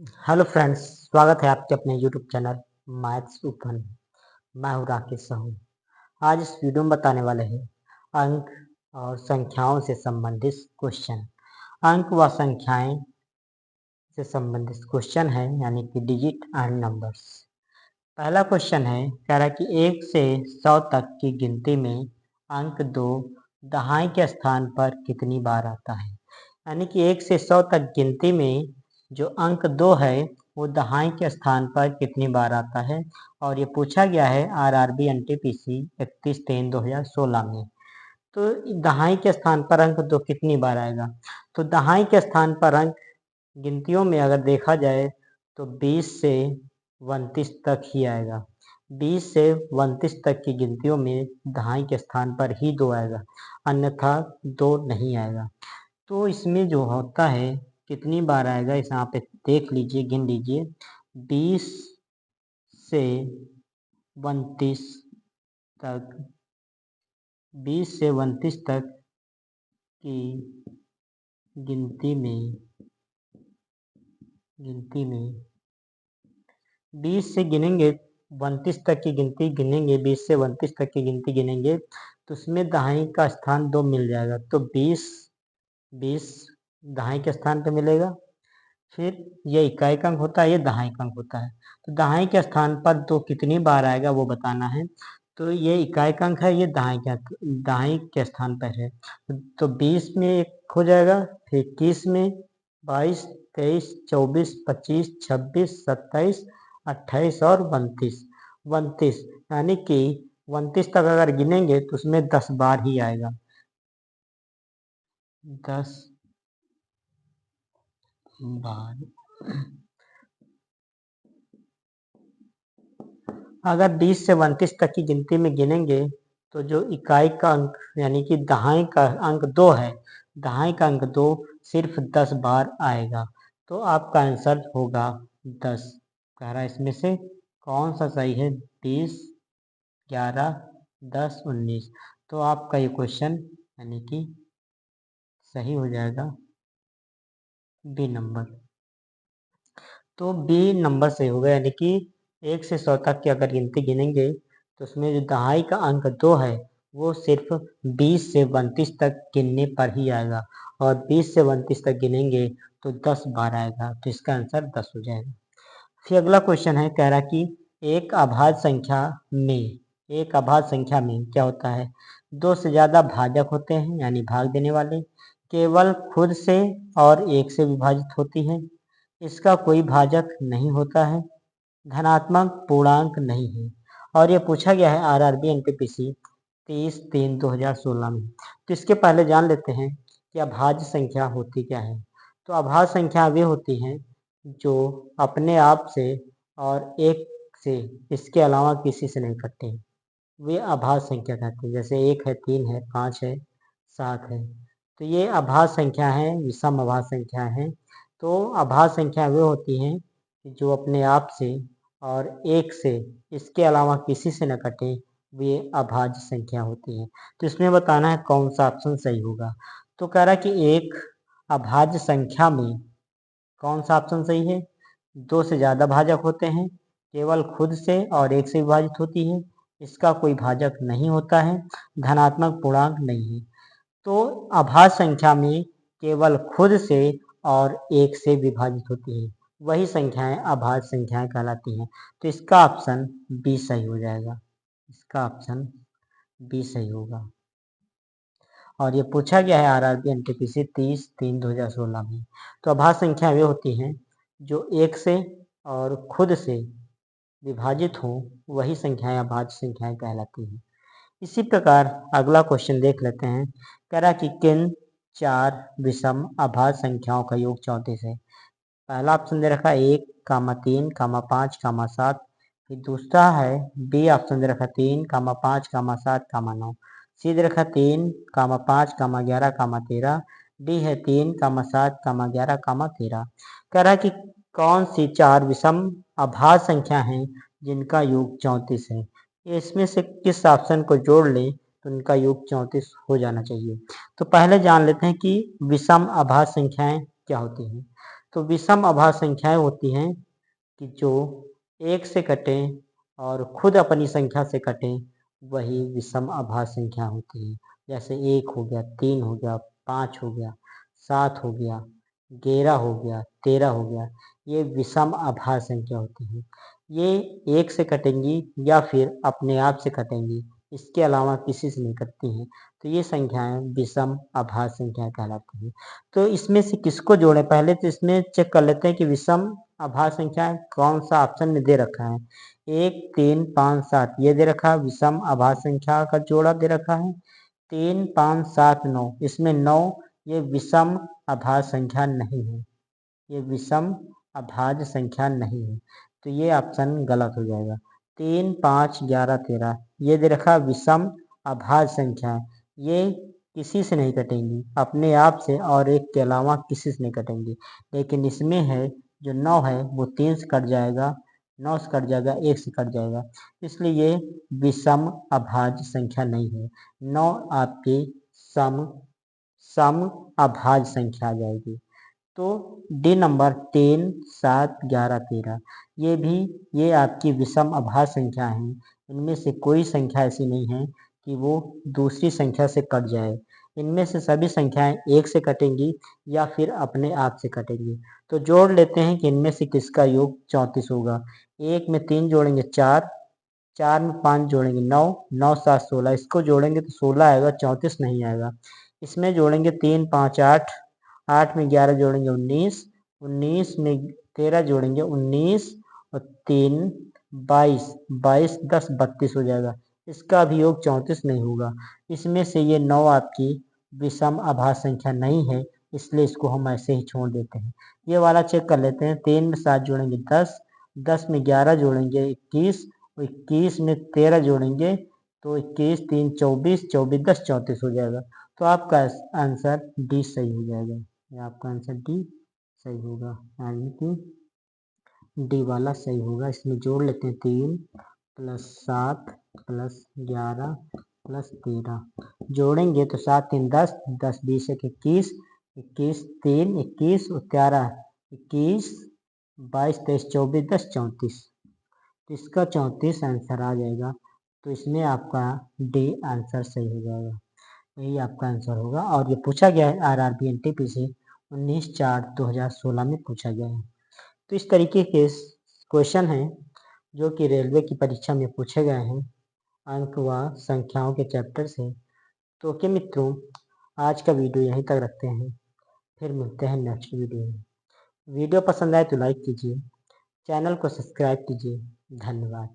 Hello friends, स्वागत है आपके अपने यूट्यूब चैनल मैथ्स ओपन। मैं हूँ राकेश साहू। आज इस वीडियो में बताने वाले हैं अंक और संख्याओं से संबंधित क्वेश्चन। अंक व संख्याएं से संबंधित क्वेश्चन है, यानी कि डिजिट एंड नंबर्स। पहला क्वेश्चन है, कह रहा है कि 1 से 100 तक की गिनती में अंक 2 दहाई के स्थान पर कितनी बार आता है। यानी कि 1 से 100 तक गिनती में जो अंक 2 है वो दहाई के स्थान पर कितनी बार आता है। और ये पूछा गया है आरआरबी एनटीपीसी 31/3/2016 में। तो दहाई के स्थान पर अंक 2 कितनी बार आएगा। तो दहाई के स्थान पर अंक गिनतियों में अगर देखा जाए तो 20 से 29 तक ही आएगा। 20 से 29 तक की गिनतियों में दहाई के स्थान पर ही 2 आएगा, अन्यथा 2 नहीं आएगा। तो इसमें जो होता है कितनी बार आएगा, इस यहाँ पे देख लीजिए, गिन लीजिए। 20 से 29 तक 20 से 29 तक की गिनती में 20 से गिनेंगे 29 तक की गिनती गिनेंगे, 20 से 29 तक की गिनती गिनेंगे तो उसमें दहाई का स्थान 2 मिल जाएगा। तो 20 दहाई के स्थान पे मिलेगा। फिर ये इकाई का अंक होता है, ये दहाई का अंक होता है। तो दहाई के स्थान पर 2 कितनी बार आएगा वो बताना है। तो ये इकाई का अंक है, ये दहाई के स्थान पर है। तो 20 में 1 हो जाएगा, फिर 21 में, 22, 23, 24, 25, 26, 27, 28 और 29 यानी कि 29 तक अगर गिनेंगे तो उसमें 10 बार ही आएगा। 10 बार। अगर 20 से 29 तक की गिनती में गिनेंगे तो जो इकाई का अंक यानी कि दहाई का अंक 2 है, दहाई का अंक 2 सिर्फ 10 बार आएगा। तो आपका आंसर होगा 10। कह रहा है इसमें से कौन सा सही है, 20, 11, 10, 19। तो आपका ये क्वेश्चन यानी कि सही हो जाएगा बी नंबर। तो बी नंबर सही होगा, यानी कि 1 से 100 तक की अगर गिनती गिनेंगे तो उसमें जो दहाई का अंक 2 है वो सिर्फ 20 से 29 तक गिनने पर ही आएगा, और 20 से 29 तक गिनेंगे तो 10 बार आएगा। तो इसका आंसर 10 हो जाएगा। फिर अगला क्वेश्चन है, कह रहा कि एक अभाज्य संख्या में क्या होता है, 2 से ज़्यादा भाजक होते हैं, यानी भाग देने वाले, केवल खुद से और 1 से विभाजित होती है, इसका कोई भाजक नहीं होता है, धनात्मक पूर्णांक नहीं है। और ये पूछा गया है आरआरबी एनटीपीसी 30/3/2016 में। तो इसके पहले जान लेते हैं कि अभाज्य संख्या होती क्या है। तो अभाज्य संख्या वे होती हैं जो अपने आप से और एक से, इसके अलावा किसी से नहीं कटते, वे अभाज्य संख्या कहते हैं। जैसे 1 है, 3 है, 5 है, 7 है। तो ये अभाज्य संख्या है, विषम अभाज्य संख्या है। तो अभाज्य संख्या वे होती हैं जो अपने आप से और एक से, इसके अलावा किसी से न कटे, वे अभाज्य संख्या होती हैं। तो इसमें बताना है कौन सा ऑप्शन सही होगा। तो कह रहा है कि एक अभाज्य संख्या में कौन सा ऑप्शन सही है, 2 से ज़्यादा भाजक होते हैं, केवल खुद से और 1 से विभाजित होती है, इसका कोई भाजक नहीं होता है, धनात्मक पूर्णांक नहीं है। तो अभाज्य संख्या में केवल खुद से और 1 से विभाजित होती है, वही संख्याएं अभाज्य संख्याएं कहलाती हैं। तो इसका ऑप्शन बी सही हो जाएगा। इसका ऑप्शन बी सही होगा। और ये पूछा गया है आरआरबी एनटीपीसी 30/3/2016 में। तो अभाज्य संख्या वे होती हैं जो 1 से और खुद से विभाजित हो, वही संख्याएं अभाज्य संख्याएं कहलाती हैं। इसी प्रकार अगला क्वेश्चन देख लेते हैं। कह रहा कि किन 4 विषम अभाज्य संख्याओं का योग 34 है। पहला ऑप्शन दे रखा है 1, 3, 5, 7। फिर दूसरा है बी ऑप्शन दे रखा 3, 5, 7, 9। सी दे रखा 3, 5, 11, 13। डी है 3, 7, 11, 13। कह रहा है कि कौन सी 4 विषम अभाज्य संख्या हैं जिनका योग 34 है। इसमें से किस ऑप्शन को जोड़ ले तो उनका योग 34 हो जाना चाहिए। तो पहले जान लेते हैं कि विषम अभाज्य संख्याएं क्या होती हैं। तो विषम अभाज्य संख्याएं होती हैं कि जो 1 से कटें और खुद अपनी संख्या से कटें, वही विषम अभाज्य संख्या होती है। जैसे 1 हो गया, 3 हो गया, 5 हो गया, 7 हो गया, 11 हो गया, 13 हो गया, ये विषम अभाज्य संख्या होती है। ये 1 से कटेंगी या फिर अपने आप से कटेंगी, इसके अलावा किसी से नहीं कटती हैं, तो ये संख्याएं विषम अभाज्य संख्याएं कहलाती हैं। तो इसमें से किसको जोड़ें? पहले तो इसमें चेक कर लेते हैं कि विषम अभाज्य संख्याएं कौन सा ऑप्शन में दे रखा है। 1, 3, 5, 7 ये दे रखा है, विषम अभाज्य संख्या का जोड़ा दे रखा है। 3, 5, 7, 9 इसमें 9 ये विषम अभाज्य संख्या नहीं है, ये विषम अभाज्य संख्या नहीं है, तो ये ऑप्शन गलत हो जाएगा। 3, 5, 11, 13 ये दे रखा विषम अभाज्य संख्या, ये किसी से नहीं कटेंगी, अपने आप से और 1 के अलावा किसी से नहीं कटेंगी। लेकिन इसमें है जो 9 है वो 3 से कट जाएगा, 9 से कट जाएगा, 1 से कट जाएगा, इसलिए ये विषम अभाज्य संख्या नहीं है। 9 आपकी सम अभाज्य संख्या आ जाएगी। तो डी नंबर 3, 7, 11, 13 ये आपकी विषम अभाज्य संख्या हैं। इनमें से कोई संख्या ऐसी नहीं है कि वो दूसरी संख्या से कट जाए। इनमें से सभी संख्याएं 1 से कटेंगी या फिर अपने आप से कटेंगी। तो जोड़ लेते हैं कि इनमें से किसका योग 34 होगा। 1 में 3 जोड़ेंगे 4, 4 में 5 जोड़ेंगे 9, 9, 7, 16 इसको जोड़ेंगे तो 16 आएगा, 34 नहीं आएगा। इसमें जोड़ेंगे 3, 5, 8, 8 में 11 जोड़ेंगे 19, 19 में 13 जोड़ेंगे 19 और 3, 22, 22, 10, 32 हो जाएगा। इसका भी योग 34 नहीं होगा। इसमें से ये 9 आपकी विषम अभाज्य संख्या नहीं है, इसलिए इसको हम ऐसे ही छोड़ देते हैं। ये वाला चेक कर लेते हैं। 3 में 7 जोड़ेंगे 10, 10 में 11 जोड़ेंगे 21, 21 में 13 जोड़ेंगे तो 21, 3, 24, 24, 10, 34 हो जाएगा। तो आपका आंसर डी सही हो जाएगा। ये आपका आंसर डी सही होगा, यानी कि डी वाला सही होगा। इसमें जोड़ लेते हैं 3 + 7 + 11 + 13 जोड़ेंगे तो 7, 3, 10, 10, 20, 21, 21, 3, 21 और 13, 21, 22, 23, 24, 10, 34 तो इसका 34 आंसर आ जाएगा। तो इसमें आपका डी आंसर सही हो जाएगा, यही आपका आंसर होगा। और ये पूछा गया है आरआरबी एनटीपीसी 19/4/2016 में पूछा गया है। तो इस तरीके के क्वेश्चन हैं जो कि रेलवे की परीक्षा में पूछे गए हैं, अंक व संख्याओं के चैप्टर से। तो ओके मित्रों, आज का वीडियो यहीं तक रखते हैं, फिर मिलते हैं नेक्स्ट वीडियो में। वीडियो पसंद आए तो लाइक कीजिए, चैनल को सब्सक्राइब कीजिए। धन्यवाद।